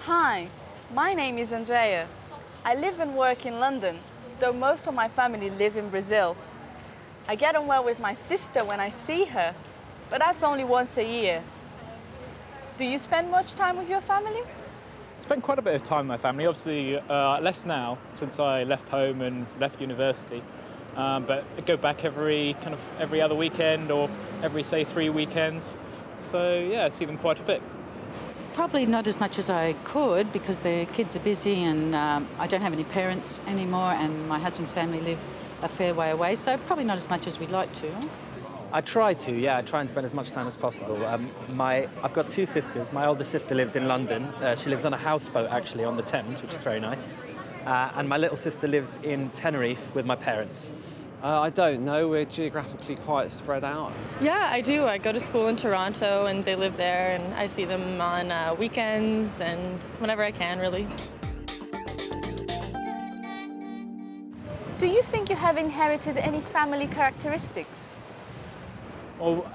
Hi, my name is Andrea. I live and work in London, though most of my family live in Brazil. I get on well with my sister when I see her, but that's only once a year. Do you spend much time with your family? Spent quite a bit of time with my family, obviously less now since I left home and left university. But I go back every other weekend or every, say, 3 weekends. So yeah, I see them quite a bit. Probably not as much as I could because the kids are busy and I don't have any parents anymore and my husband's family live a fair way away, so probably not as much as we'd like to. I try to, yeah. I try and spend as much time as possible. I've got 2 sisters. My older sister lives in London. She lives on a houseboat, actually, on the Thames, which is very nice. And my little sister lives in Tenerife with my parents. I don't know. We're geographically quite spread out. Yeah, I do. I go to school in Toronto and they live there, and I see them on weekends and whenever I can, really. Do you think you have inherited any family characteristics? Well,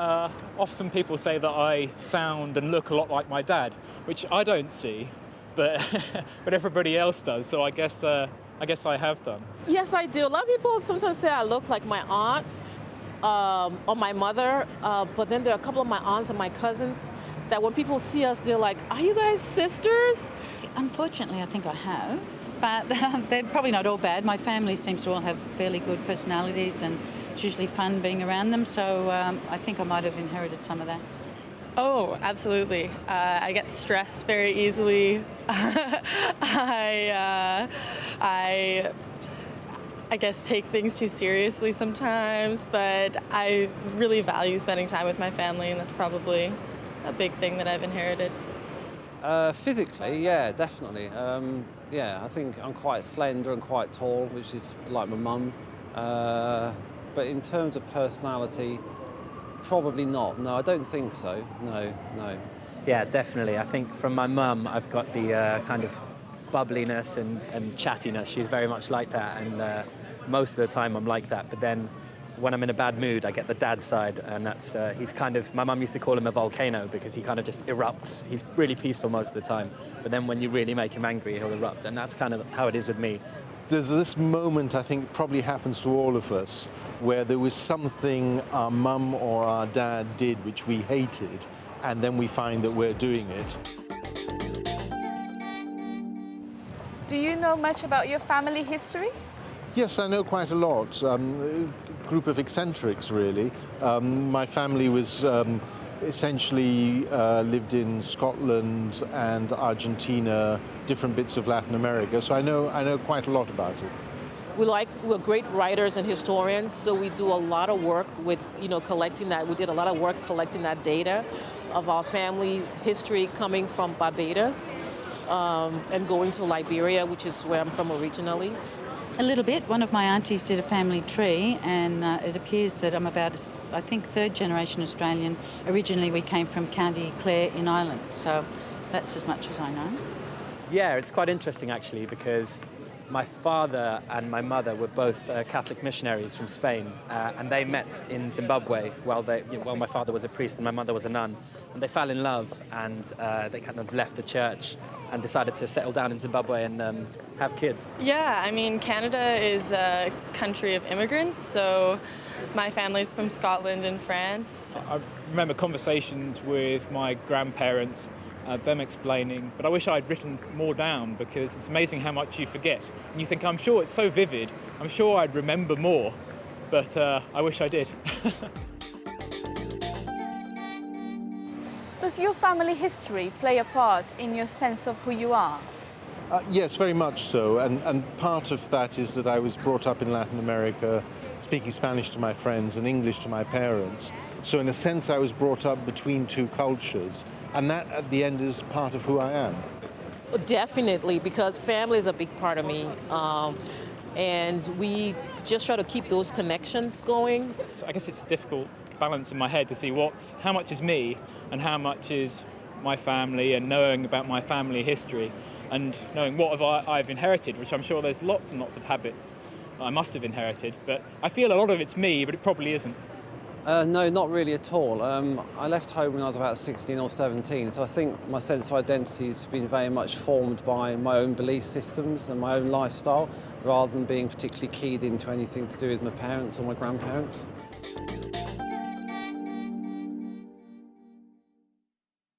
often people say that I sound and look a lot like my dad, which I don't see, but but everybody else does. So I guess I have done. Yes, I do. A lot of people sometimes say I look like my aunt or my mother, but then there are a couple of my aunts and my cousins that when people see us, they're like, "Are you guys sisters?" Unfortunately, I think I have, but they're probably not all bad. My family seems to all have fairly good personalities and it's usually fun being around them, so I think I might have inherited some of that. Oh, absolutely. I get stressed very easily. I guess take things too seriously sometimes, but I really value spending time with my family, and that's probably a big thing that I've inherited. Physically, yeah, definitely. I think I'm quite slender and quite tall, which is like my mum. But in terms of personality, probably not. No, I don't think so. No. Yeah, definitely. I think from my mum, I've got the kind of bubbliness and chattiness. She's very much like that, and most of the time I'm like that. But then when I'm in a bad mood, I get the dad side, and that's he's kind of, my mum used to call him a volcano because he kind of just erupts. He's really peaceful most of the time, but then when you really make him angry, he'll erupt, and that's kind of how it is with me. There's this moment, I think, probably happens to all of us, where there was something our mum or our dad did which we hated, and then we find that we're doing it. Do you know much about your family history? Yes, I know quite a lot. A group of eccentrics, really. My family was essentially lived in Scotland and Argentina, different bits of Latin America, so I know quite a lot about it. We're great writers and historians, so we do a lot of work with collecting that. We did a lot of work collecting that data of our family's history coming from Barbados and going to Liberia, which is where I'm from originally. A little bit. One of my aunties did a family tree, and it appears that I'm about, I think, 3rd generation Australian. Originally, we came from County Clare in Ireland, so that's as much as I know. Yeah, it's quite interesting actually, because my father and my mother were both Catholic missionaries from Spain, and they met in Zimbabwe while my father was a priest and my mother was a nun, and they fell in love, and they kind of left the church and decided to settle down in Zimbabwe and have kids. Yeah, I mean, Canada is a country of immigrants, so my family's from Scotland and France. I remember conversations with my grandparents, them explaining, but I wish I'd written more down because it's amazing how much you forget. And you think, I'm sure it's so vivid, I'm sure I'd remember more, but I wish I did. Does your family history play a part in your sense of who you are? Yes, very much so, and part of that is that I was brought up in Latin America, speaking Spanish to my friends and English to my parents. So in a sense, I was brought up between 2 cultures, and that at the end is part of who I am. Definitely, because family is a big part of me, and we just try to keep those connections going. So I guess it's a difficult balance in my head to see how much is me and how much is my family, and knowing about my family history and knowing what I've inherited, which I'm sure there's lots and lots of habits that I must have inherited, but I feel a lot of it's me, but it probably isn't. No, not really at all. I left home when I was about 16 or 17, so I think my sense of identity has been very much formed by my own belief systems and my own lifestyle, rather than being particularly keyed into anything to do with my parents or my grandparents.